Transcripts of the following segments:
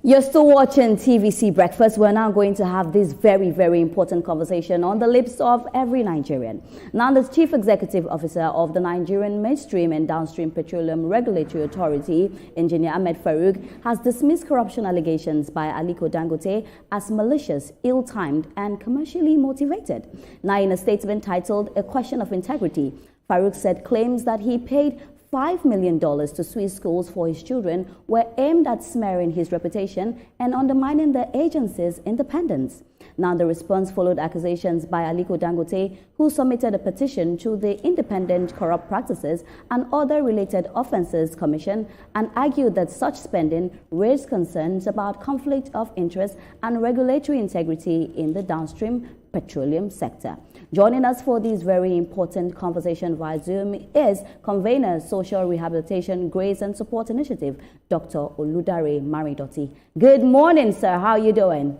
You're still watching TVC Breakfast. We're now going to have this very, very important conversation on the lips of every Nigerian. Now, the Chief Executive Officer of the Nigerian Midstream and Downstream Petroleum Regulatory Authority, Engineer Ahmed Farouk, has dismissed corruption allegations by Aliko Dangote as malicious, ill-timed, and commercially motivated. Now, in a statement titled "A Question of Integrity," Farouk said claims that he paid $5 million to Swiss schools for his children were aimed at smearing his reputation and undermining the agency's independence. Now, the response followed accusations by Aliko Dangote, who submitted a petition to the Independent Corrupt Practices and Other Related Offences Commission and argued that such spending raised concerns about conflict of interest and regulatory integrity in the downstream petroleum sector. Joining us for this very important conversation via Zoom is Convener Social Rehabilitation, Grace and Support Initiative, Dr. Oludare Maridoti. Good morning, sir. How are you doing?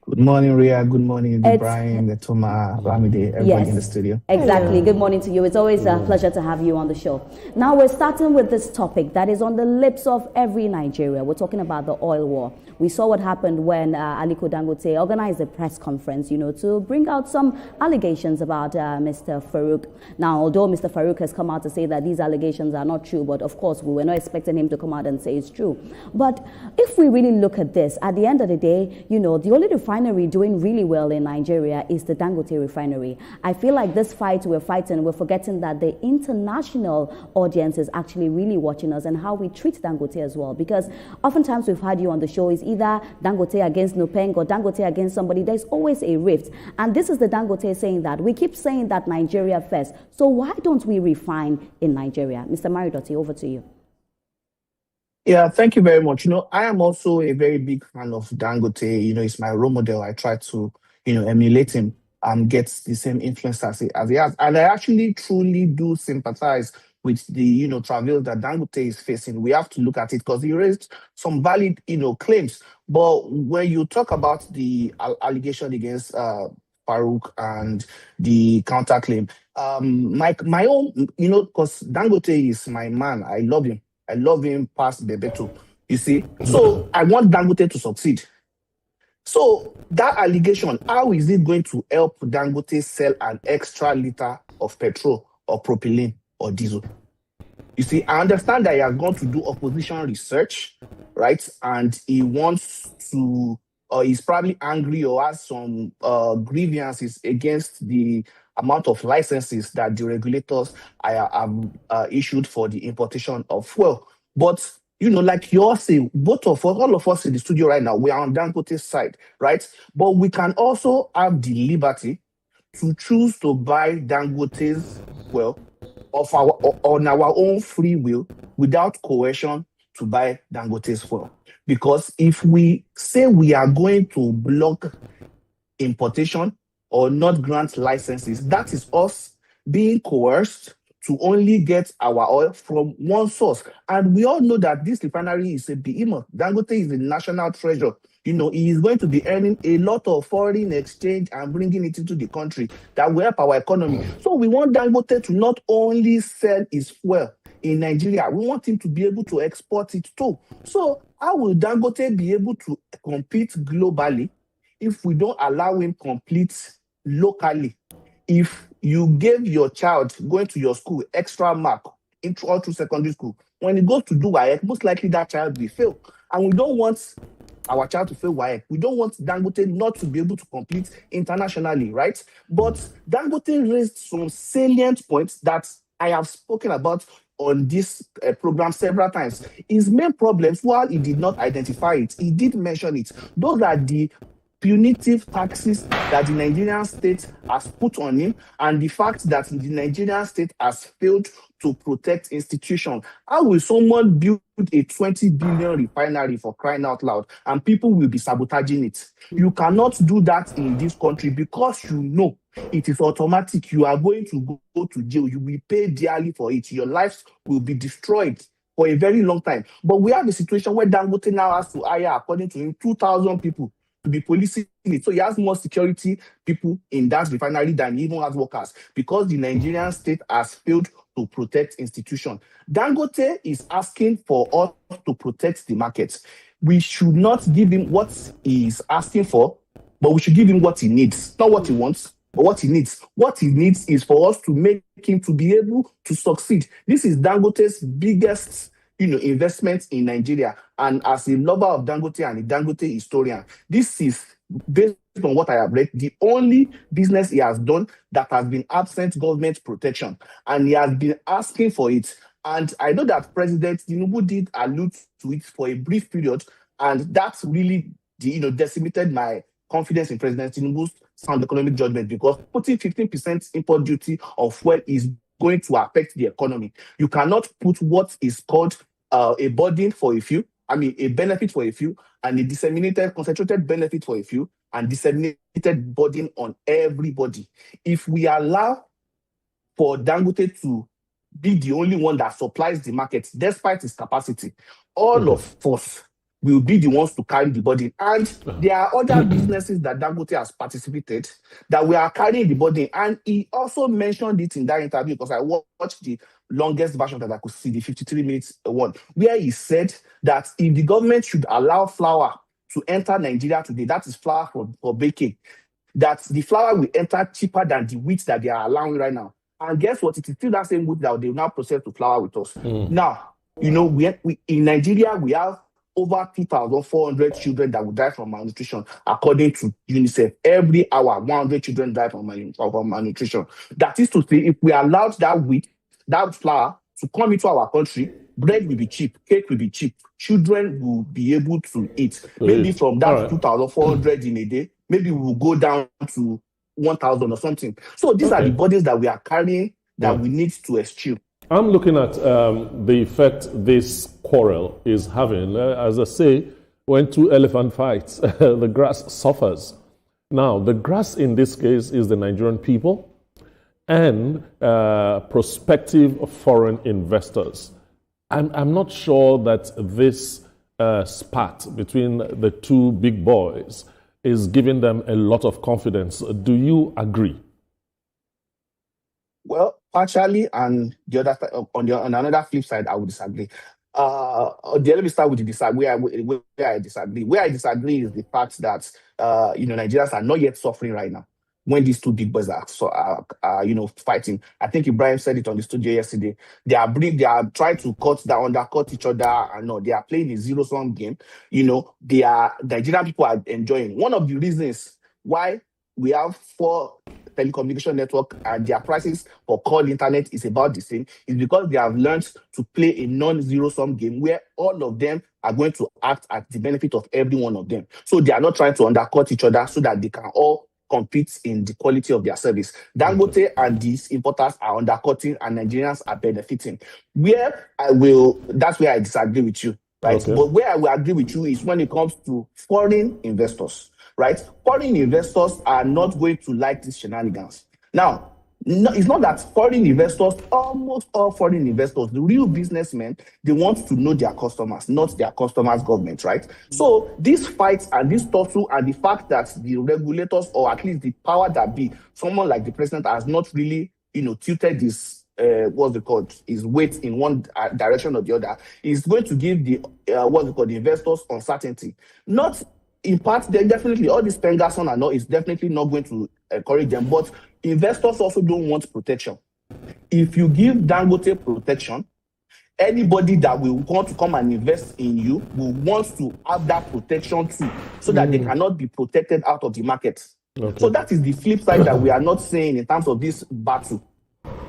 Good morning, Ria. Good morning, Brian, Toma, Ramide, everybody in the studio. Exactly. Good morning to you. It's always a pleasure to have you on the show. Now, we're starting with this topic that is on the lips of every Nigerian. We're talking about the oil war. We saw what happened when Aliko Dangote organized a press conference, to bring out some allegations about Mr. Farouk. Now, although Mr. Farouk has come out to say that these allegations are not true, but of course, we were not expecting him to come out and say it's true. But if we really look at this, at the end of the day, the only refinery doing really well in Nigeria is the Dangote refinery. I feel like this fight we're fighting, we're forgetting that the international audience is actually really watching us and how we treat Dangote as well. Because oftentimes we've had you on the show is either Dangote against Nupeng or Dangote against somebody. There's always a rift. And this is the Dangote saying that. We keep saying that Nigeria first. So why don't we refine in Nigeria? Mr. Maridoti, over to you. Yeah, thank you very much. I am also a very big fan of Dangote. He's my role model. I try to, emulate him and get the same influence as he has. And I actually truly do sympathize with the, travails that Dangote is facing. We have to look at it because he raised some valid, claims. But when you talk about the allegation against Farouk and the counterclaim, my own, because Dangote is my man. I love him. I love him past Bebeto, you see. So I want Dangote to succeed. So that allegation, how is it going to help Dangote sell an extra liter of petrol or propylene or diesel? You see, I understand that he has gone to do opposition research, right? And he wants to, or he's probably angry or has some grievances against the amount of licenses that the regulators have issued for the importation of fuel. But, like you all say, all of us in the studio right now, we are on Dangote's side, right? But we can also have the liberty to choose to buy Dangote's fuel on our own free will without coercion to buy Dangote's fuel. Because if we say we are going to block importation or not grant licenses, that is us being coerced to only get our oil from one source. And we all know that this refinery is a behemoth. Dangote is a national treasure. He is going to be earning a lot of foreign exchange and bringing it into the country that will help our economy. So we want Dangote to not only sell his fuel in Nigeria, we want him to be able to export it too. So how will Dangote be able to compete globally if we don't allow him compete locally? If you gave your child going to your school extra mark all through secondary school, when he goes to do WAEC, most likely that child will fail. And we don't want our child to fail WAEC. We don't want Dangote not to be able to compete internationally, right? But Dangote raised some salient points that I have spoken about on this program several times. His main problems, while he did not identify it, he did mention it. Those are the punitive taxes that the Nigerian state has put on him and the fact that the Nigerian state has failed to protect institutions. How will someone build a 20 billion refinery, for crying out loud, and people will be sabotaging it? You cannot do that in this country because it is automatic. You are going to go to jail. You will pay dearly for it. Your lives will be destroyed for a very long time. But we have a situation where Dangote now has to hire, according to him, 2,000 people to be policing it. So he has more security people in that refinery than he even has workers because the Nigerian state has failed to protect institutions. Dangote is asking for us to protect the market. we should not give him what he's asking for, but we should give him what he needs, not what he wants, but what he needs. What he needs is for us to make him to be able to succeed. This is Dangote's biggest, investment in Nigeria. And as a lover of Dangote and a Dangote historian, this is, based on what I have read, the only business he has done that has been absent government protection, and he has been asking for it. And I know that President Tinubu did allude to it for a brief period, and that really, decimated my confidence in President Tinubu's sound economic judgment, because putting 15% import duty on fuel is going to affect the economy. You cannot put what is called a burden for a few, a benefit for a few, and a disseminated, concentrated benefit for a few, and disseminated burden on everybody. If we allow for Dangote to be the only one that supplies the market, despite its capacity, all of us will be the ones to carry the burden. And there are other businesses that Dangote has participated that we are carrying the burden. And he also mentioned it in that interview, because I watched the longest version that I could see, the 53 minutes one, where he said that if the government should allow flour to enter Nigeria today, that is flour for baking, that the flour will enter cheaper than the wheat that they are allowing right now. And guess what? It is still that same wheat that they will now process to flour with us. Now, we in Nigeria, we have over 2,400 children that will die from malnutrition, according to UNICEF. Every hour, 100 children die from malnutrition. That is to say, if we allowed that wheat, that flour to come into our country, bread will be cheap, cake will be cheap, children will be able to eat. Maybe from that 2,400 in a day, maybe we will go down to 1,000 or something. So these are the burdens that we are carrying that we need to eschew. I'm looking at the effect this quarrel is having. As I say, when two elephants fight, the grass suffers. Now, the grass in this case is the Nigerian people and prospective foreign investors. I'm not sure that this spat between the two big boys is giving them a lot of confidence. Do you agree? Well, partially, and the other on another flip side, I would disagree. Let me start with where I disagree. Where I disagree is the fact that Nigerians are not yet suffering right now when these two big boys are fighting. I think Ibrahim said it on the studio yesterday. They are trying to undercut each other, and they are playing a zero-sum game. Nigerian people are enjoying. One of the reasons why we have 4 telecommunication network and their prices for call internet is about the same is because they have learned to play a non-zero-sum game where all of them are going to act at the benefit of every one of them. So they are not trying to undercut each other so that they can all compete in the quality of their service. Dangote and these importers are undercutting and Nigerians are benefiting. That's where I disagree with you, right? Okay. But where I will agree with you is when it comes to foreign investors, right? Foreign investors are not going to like these shenanigans. Now, it's not that foreign investors, almost all foreign investors, the real businessmen, they want to know their customers, not their customers' government, right? So these fights and this tussle and the fact that the regulators, or at least the power that be, someone like the president has not really, tilted this, his weight in one direction or the other, is going to give the investors uncertainty. Not in part, they definitely, all this Pengason and all is definitely not going to encourage them, but investors also don't want protection. If you give Dangote protection, anybody that will want to come and invest in you will want to have that protection too, so that they cannot be protected out of the market. Okay. So that is the flip side that we are not saying in terms of this battle.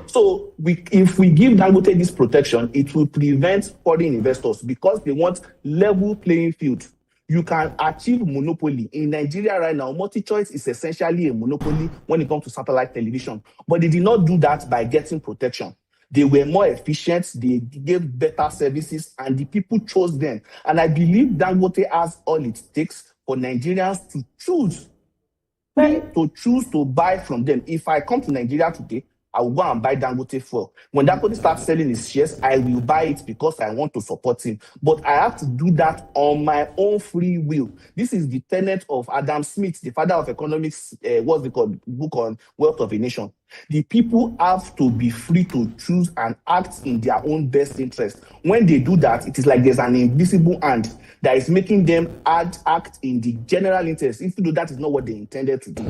So if we give Dangote this protection, it will prevent foreign investors because they want level playing field. You can achieve monopoly. In Nigeria right now, multi-choice is essentially a monopoly when it comes to satellite television. But they did not do that by getting protection. They were more efficient, they gave better services, and the people chose them. And I believe Dangote has all it takes for Nigerians to choose to buy from them. If I come to Nigeria today, I will go and buy Dangote fuel. When Dangote starts selling his shares, I will buy it because I want to support him. But I have to do that on my own free will. This is the tenet of Adam Smith, the father of economics, what's it called, book on Wealth of a Nation. The people have to be free to choose and act in their own best interest. When they do that, it is like there's an invisible hand that is making them act in the general interest, even though that is not what they intended to do.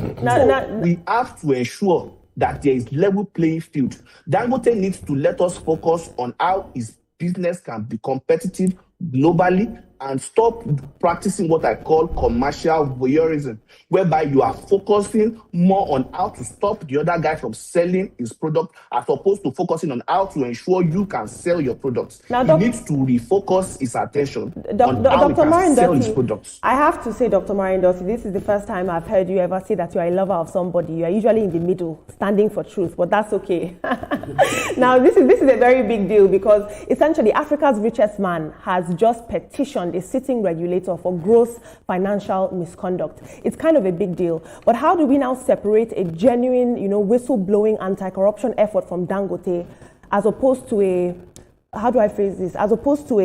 We have to ensure that there is level playing field. Dangote needs to let us focus on how his business can be competitive globally and stop practicing what I call commercial voyeurism, whereby you are focusing more on how to stop the other guy from selling his product as opposed to focusing on how to ensure you can sell your products. Now, he needs to refocus his attention on how he can sell his products. I have to say, Dr. Marindoti, this is the first time I've heard you ever say that you are a lover of somebody. You are usually in the middle, standing for truth, but that's okay. Now, this is a very big deal because essentially Africa's richest man has just petitioned a sitting regulator for gross financial misconduct. It's kind of a big deal. But how do we now separate a genuine, whistleblowing anti-corruption effort from Dangote as opposed to as opposed to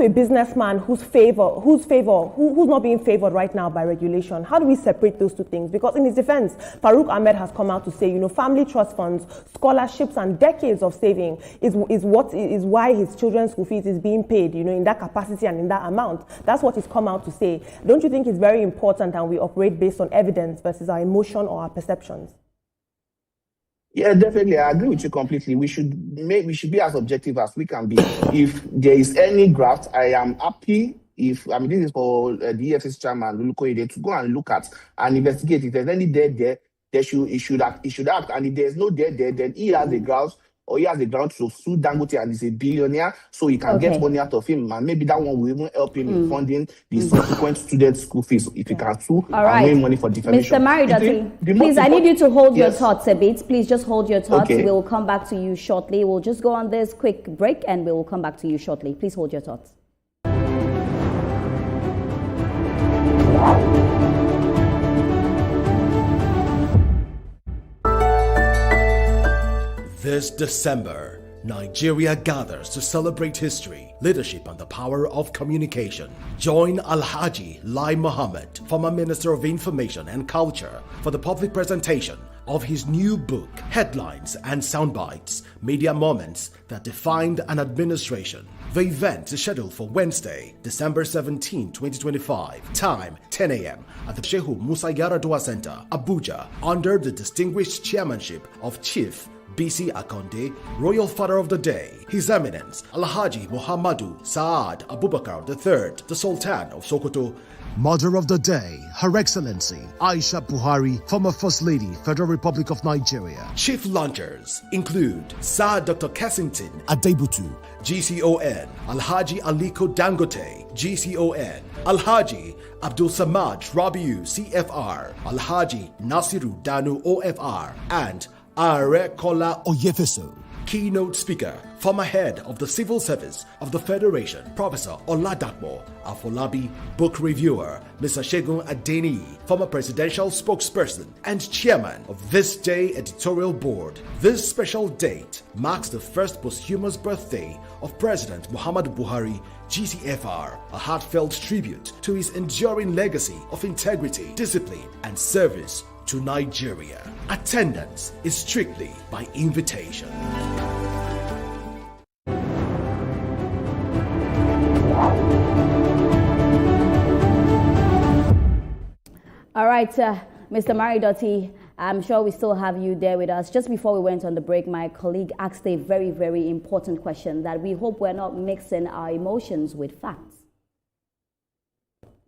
a businessman who's not being favored right now by regulation? How do we separate those two things? Because in his defense, Farouk Ahmed has come out to say, family trust funds, scholarships, and decades of saving is why his children's school fees is being paid, in that capacity and in that amount. That's what he's come out to say. Don't you think it's very important that we operate based on evidence versus our emotion or our perceptions? Yeah, definitely. I agree with you completely. We should be as objective as we can be. If there is any graft, I am happy. This is for the EFCC chairman Aliko to go and look at and investigate. If there's any debt there, he should act. And if there's no debt there, then he has a ground to sue Dangote, and he's a billionaire, so he can get money out of him. And maybe that one will even help him in funding the subsequent student school fees if he can sue and win money for defamation. Mr. Marindoti, please, I need you to hold your thoughts a bit. Please just hold your thoughts. Okay. We'll come back to you shortly. We'll just go on this quick break and we will come back to you shortly. Please hold your thoughts. This December, Nigeria gathers to celebrate history, leadership, and the power of communication. Join Alhaji Lai Mohammed, former Minister of Information and Culture, for the public presentation of his new book, Headlines and Soundbites, Media Moments That Defined an Administration. The event is scheduled for Wednesday, December 17, 2025, time 10 a.m. at the Shehu Musa Yaradua Center, Abuja, under the distinguished chairmanship of Chief BC Akonde, Royal Father of the Day, His Eminence Alhaji Muhammadu Saad Abubakar III, the Sultan of Sokoto. Mother of the Day, Her Excellency Aisha Buhari, former First Lady, Federal Republic of Nigeria. Chief launchers include Sir Dr. Kessington Adebutu, GCON, Alhaji Aliko Dangote, GCON, Alhaji Abdul Samad Rabiu, CFR, Alhaji Nasiru Danu, OFR, and Are Kola Oyefeso. Keynote speaker, former head of the Civil Service of the Federation, Professor Oladapo Afolabi, book reviewer, Mr. Segun Adeniyi, former presidential spokesperson and chairman of This Day editorial board. This special date marks the first posthumous birthday of President Muhammadu Buhari, GCFR, a heartfelt tribute to his enduring legacy of integrity, discipline, and service to Nigeria. Attendance is strictly by invitation. All right, Mr. Marindoti, I'm sure we still have you there with us. Just before we went on the break, my colleague asked a very, very important question that we hope we're not mixing our emotions with facts.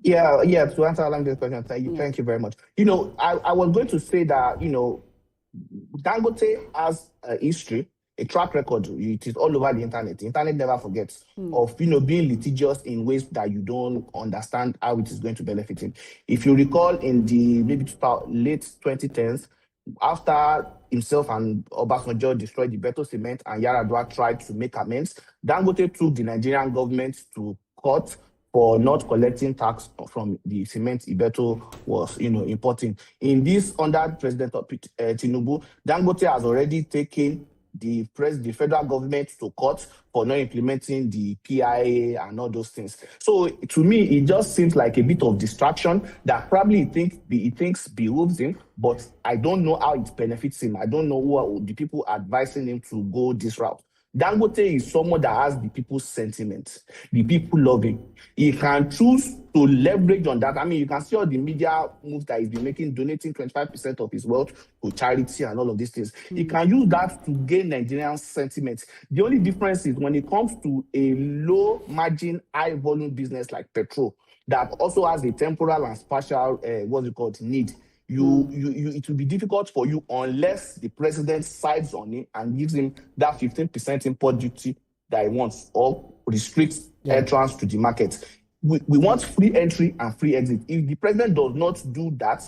Yeah, to answer along this question, thank you very much. I was going to say that, Dangote has a history, a track record. It is all over the internet. The internet never forgets of, being litigious in ways that you don't understand how it is going to benefit him. If you recall, in the late 2010s, after himself and Obasanjo destroyed the Beto Cement and Yaradua tried to make amends, Dangote took the Nigerian government to court for not collecting tax from the cement Ibeto was, importing. In this, under President Tinubu, Dangote has already taken the federal government to court for not implementing the PIA and all those things. So to me, it just seems like a bit of distraction that probably he thinks behooves him, but I don't know how it benefits him. I don't know who are the people advising him to go this route. Dangote is someone that has the people's sentiment. The people love him. He can choose to leverage on that. I mean, you can see all the media moves that he's been making, donating 25% of his wealth to charity and all of these things. He can use that to gain Nigerian sentiment. The only difference is when it comes to a low margin, high volume business like petrol, that also has a temporal and spatial, need. It will be difficult for you unless the president sides on it and gives him that 15% import duty that he wants, or restricts entrance to the market. We want free entry and free exit. If the president does not do that,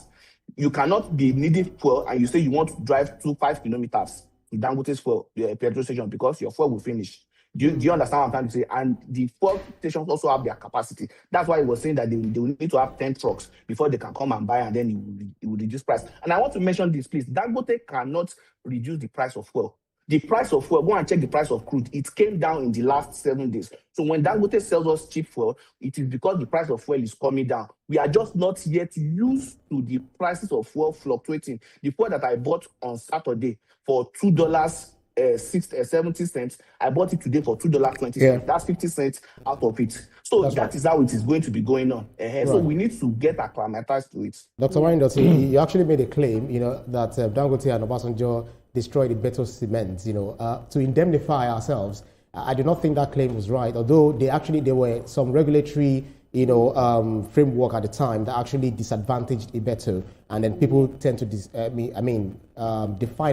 you cannot be needing fuel and you say you want to drive 5 kilometers to Dangote's fuel petrol station because your fuel will finish. Do you understand what I'm trying to say? And the fuel stations also have their capacity. That's why he was saying that they will need to have 10 trucks before they can come and buy, and then it will reduce price. And I want to mention this, please. Dangote cannot reduce the price of fuel. The price of fuel, go and check the price of crude. It came down in the last 7 days. So when Dangote sells us cheap fuel, it is because the price of fuel is coming down. We are just not yet used to the prices of fuel fluctuating. The fuel that I bought on Saturday for $2. 70 cents. I bought it today for $2.20. Yeah. That's 50 cents out of it. So that is how it is going to be going on. Right. So we need to get acclimatized to it. Dr. Warindos, you actually made a claim, that Dangote and Obasanjo destroyed the better cement, to indemnify ourselves. I do not think that claim was right, although there were some regulatory framework at the time that actually disadvantaged Ibeto, and then people tend to define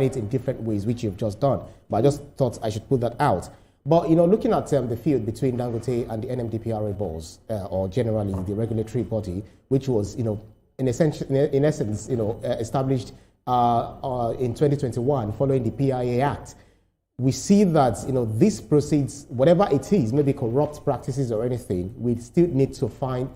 it in different ways, which you've just done. But I just thought I should put that out. But looking at the field between Dangote and the NMDPRA boss, or generally the regulatory body, which was in essence established in 2021 following the PIA Act. We see that this proceeds, whatever it is, maybe corrupt practices or anything, we still need to fight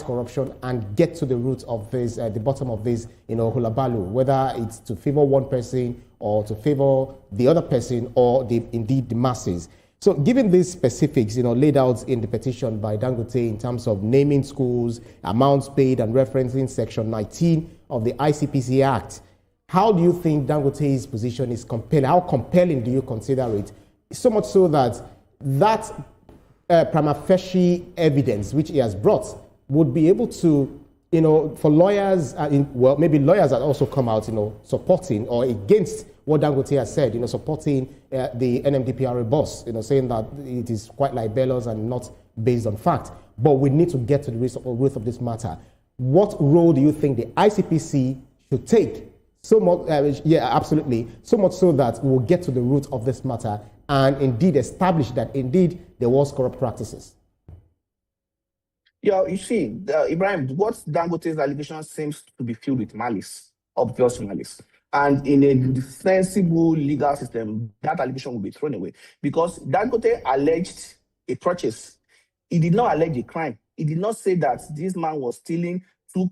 corruption and get to the root of this, the bottom of this, hulabaloo, whether it's to favor one person or to favor the other person or indeed the masses. So given these specifics, laid out in the petition by Dangote in terms of naming schools, amounts paid, and referencing Section 19 of the ICPC Act, how do you think Dangote's position is compelling? How compelling do you consider it? So much so that prima facie evidence which he has brought would be able to, for lawyers, maybe lawyers that also come out, supporting or against what Dangote has said, supporting the NMDPRA boss, saying that it is quite libelous and not based on fact. But we need to get to the root of this matter. What role do you think the ICPC should take? So much, absolutely. So much so that we'll get to the root of this matter and indeed establish that indeed there was corrupt practices. Yeah, you see, Ibrahim, what Dangote's allegation seems to be filled with malice, obvious malice. And in a defensible legal system, that allegation will be thrown away because Dangote alleged a purchase. He did not allege a crime. He did not say that this man was stealing 2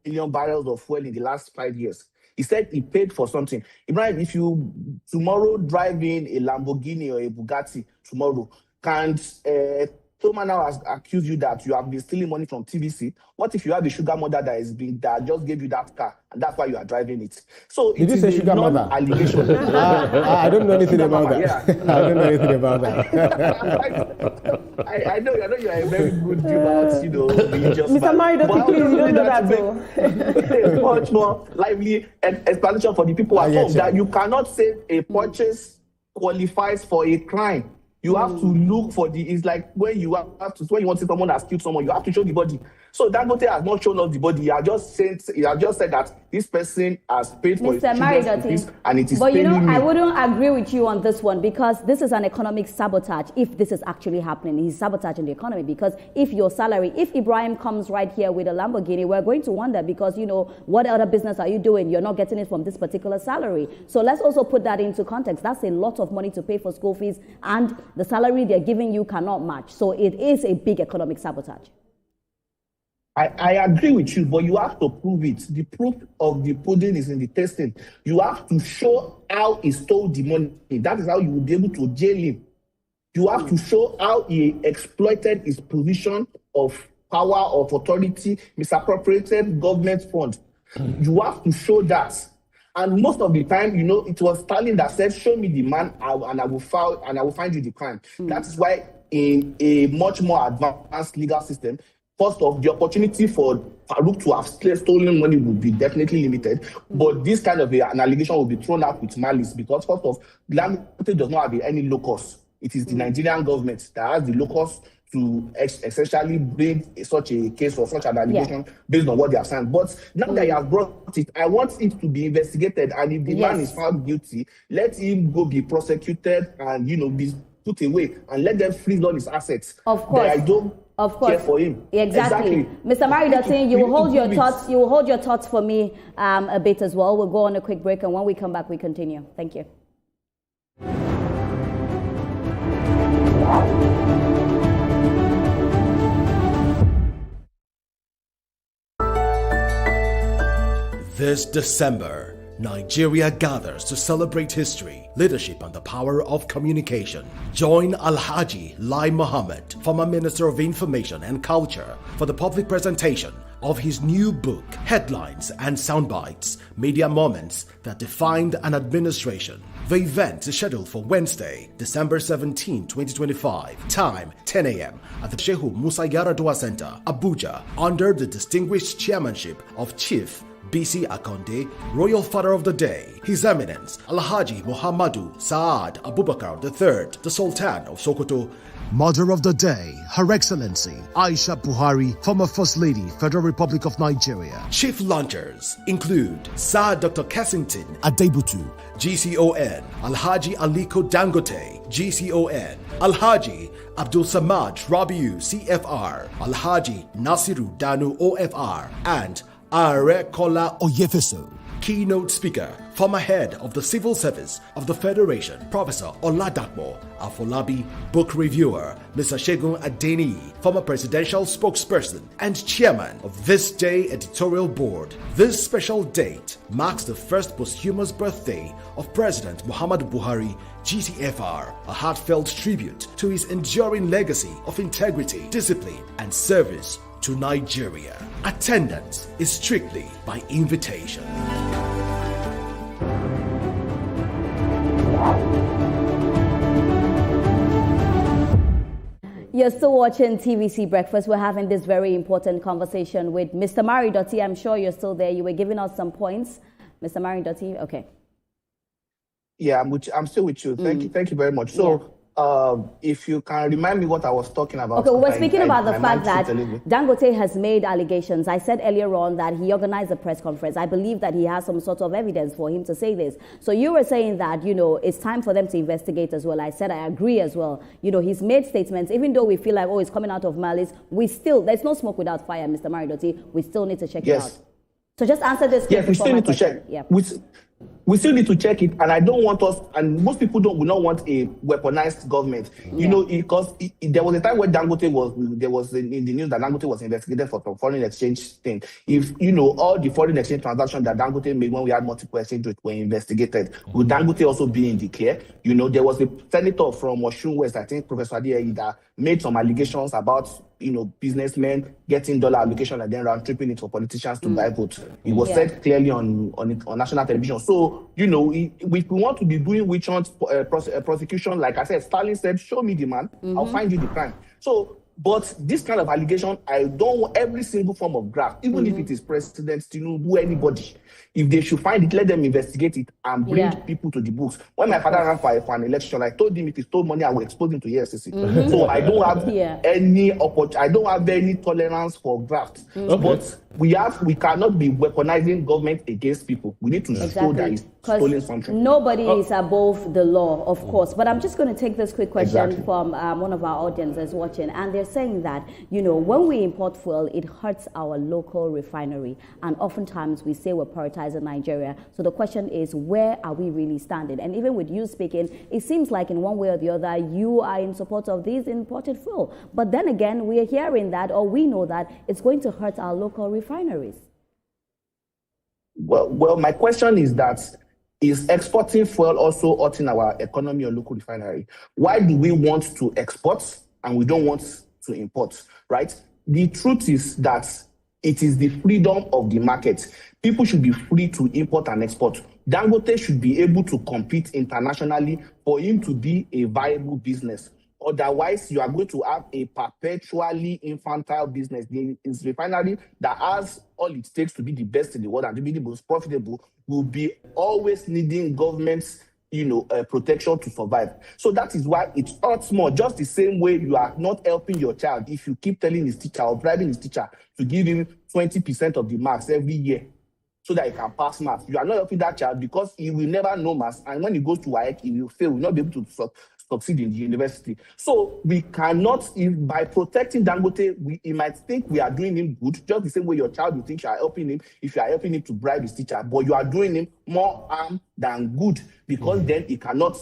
million barrels of oil in the last 5 years. He said he paid for something. Ibrahim, if you tomorrow drive in a Lamborghini or a Bugatti tomorrow, can someone now has accused you that you have been stealing money from TVC? What if you have a sugar mother that just gave you that car and that's why you are driving it? So did you say sugar mother? Allegation. I don't know anything about that. Yeah. I don't know anything about that. I know you are a very good about religious. Mr. Marido, please, you don't know that though. Much more lively explanation for the people at home that you cannot say a purchase qualifies for a crime. You have to look for it's like when you want to see someone has killed someone, you have to show the body. So Dangote has not shown us the body. He has just said that this person has paid for his children's fees and it is but paying me. I wouldn't agree with you on this one, because this is an economic sabotage. If this is actually happening, he's sabotaging the economy, because if your salary, if Ibrahim comes right here with a Lamborghini, we're going to wonder, because, you know, what other business are you doing? You're not getting it from this particular salary. So let's also put that into context. That's a lot of money to pay for school fees, and the salary they're giving you cannot match. So it is a big economic sabotage. I agree with you, but you have to prove it. The proof of the pudding is in the testing. You have to show how he stole the money. That is how you will be able to jail him. You have to show how he exploited his position of power, of authority, misappropriated government funds. You have to show that. And most of the time, you know, it was Stalin that said, "Show me the man, and I will find you the crime." That is why in a much more advanced legal system, first off, the opportunity for Farouk to have stolen money would be definitely limited. But this kind of an allegation will be thrown out with malice, because first off, Dangote does not have any locus. It is the Nigerian government that has the locus to essentially bring such a case or such an allegation based on what they have signed. But now that you have brought it, I want it to be investigated. And if the man is found guilty, let him go be prosecuted and, you know, be put away, and let them freeze all his assets. Of course. I don't care for him. Exactly. Mr. Maridotin, you will hold your thoughts. You will hold your thoughts for me a bit as well. We'll go on a quick break, and when we come back, we continue. Thank you. This December, Nigeria gathers to celebrate history, leadership, and the power of communication. Join Alhaji Lai Mohammed, former Minister of Information and Culture, for the public presentation of his new book, Headlines and Soundbites, Media Moments That Defined an Administration. The event is scheduled for Wednesday, December 17, 2025, time 10 a.m. at the Shehu Musa Yaradua Center, Abuja, under the distinguished chairmanship of Chief BC Akonde, Royal Father of the Day, His Eminence Alhaji Muhammadu Saad Abubakar III, the Sultan of Sokoto. Mother of the Day, Her Excellency Aisha Buhari, former First Lady, Federal Republic of Nigeria. Chief launchers include Sir Dr. Kessington Adebutu, GCON, Alhaji Aliko Dangote, GCON, Alhaji Abdul Samad Rabiu, CFR, Alhaji Nasiru Danu, OFR, and Are Kola Oyefeso. Keynote speaker, former head of the Civil Service of the Federation, Professor Oladapo Afolabi, book reviewer, Mr. Segun Adeniyi, former presidential spokesperson and chairman of This Day editorial board. This special date marks the first posthumous birthday of President Muhammadu Buhari, GTFR, a heartfelt tribute to his enduring legacy of integrity, discipline, and service to Nigeria. Attendance is strictly by invitation. You're still watching TVC Breakfast. We're having this very important conversation with Mr. Maridotin. I'm sure you're still there. You were giving us some points. Mr. Maridotin, okay. Yeah, I'm still with you. Thank you very much. So, if you can remind me what I was talking about. Okay, we were speaking about the fact that Dangote has made allegations. I said earlier on that he organized a press conference. I believe that he has some sort of evidence for him to say this. So you were saying that, you know, it's time for them to investigate as well. I said I agree as well. You know, he's made statements, even though we feel like, oh, it's coming out of malice, there's no smoke without fire, Mr. Maridotin. We still need to check it out. So just answer this. Yes, we still need to check. Yeah. We still need to check it, and I don't want us, and most people will not want a weaponized government. You know, because there was a time when Dangote was in the news that Dangote was investigated for some foreign exchange thing. If, you know, all the foreign exchange transactions that Dangote made when we had multiple exchange rates were investigated, would Dangote also be in the clear? You know, there was a senator from Osun West, I think Professor Adeyeye, that made some allegations about, you know, businessmen getting dollar allocation and then round tripping it for politicians to buy votes. It was said clearly on national television. So, you know, if we want to be doing witch hunt prosecution, like I said, Stalin said, show me the man, I'll find you the crime. So But this kind of allegation, I don't want every single form of graft, even if it is President Tinubu, anybody. If they should find it, let them investigate it and bring people to the books. When my father ran for an election, I told him if he stole money, I will expose him to EFCC. So I don't have I don't have any tolerance for graft. But we cannot be weaponizing government against people. We need to show that it's stolen something. Nobody is above the law, of course. But I'm just going to take this quick question from one of our audiences watching, and they're saying that, you know, when we import fuel, it hurts our local refinery, and oftentimes we say we're prioritizing Nigeria. So the question is, where are we really standing? And even with you speaking, it seems like in one way or the other, you are in support of these imported fuel. But then again, we are hearing that, or we know that it's going to hurt our local refineries. Well, my question is that, is exporting fuel also hurting our economy or local refinery? Why do we want to export and we don't want to import, right? The truth is that it is the freedom of the market. People should be free to import and export. Dangote should be able to compete internationally for him to be a viable business. Otherwise, you are going to have a perpetually infantile business. This refinery that has all it takes to be the best in the world and to be the most profitable will be always needing government's protection to survive. So that is why it hurts more. Just the same way you are not helping your child if you keep telling his teacher or bribing his teacher to give him 20% of the marks every year so that he can pass maths. You are not helping that child because he will never know maths, and when he goes to WAEC, he will fail, will not be able to succeed in the university. So we cannot, by protecting Dangote, he might think we are doing him good, just the same way your child will think you are helping him if you are helping him to bribe his teacher, but you are doing him more harm than good, because then he cannot,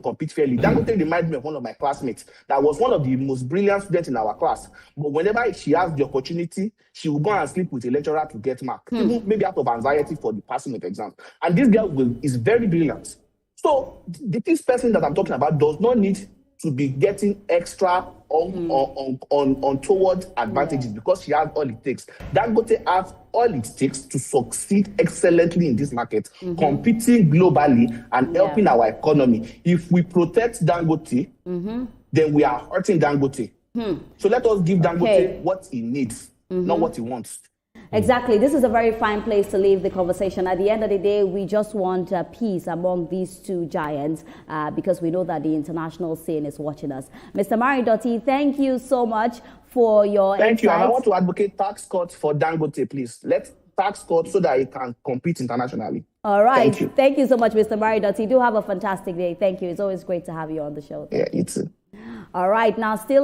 compete fairly. Dangote reminds me of one of my classmates that was one of the most brilliant students in our class, but whenever she has the opportunity, she will go and sleep with a lecturer to get marks, maybe out of anxiety for the passing of exams. And this girl is very brilliant. So this person that I'm talking about does not need to be getting extra untoward advantages because she has all it takes. Dangote has all it takes to succeed excellently in this market, competing globally and helping our economy. If we protect Dangote, then we are hurting Dangote. So let us give Dangote what he needs, not what he wants. Exactly. This is a very fine place to leave the conversation. At the end of the day, we just want peace among these two giants because we know that the international scene is watching us. Mr. Maridoti, thank you so much for your insights. Thank you. And I want to advocate tax cuts for Dangote, please. Let's tax cuts so that it can compete internationally. All right. Thank you. Thank you so much, Mr. Maridoti. Do have a fantastic day. Thank you. It's always great to have you on the show. Yeah, you too. All right. Now, still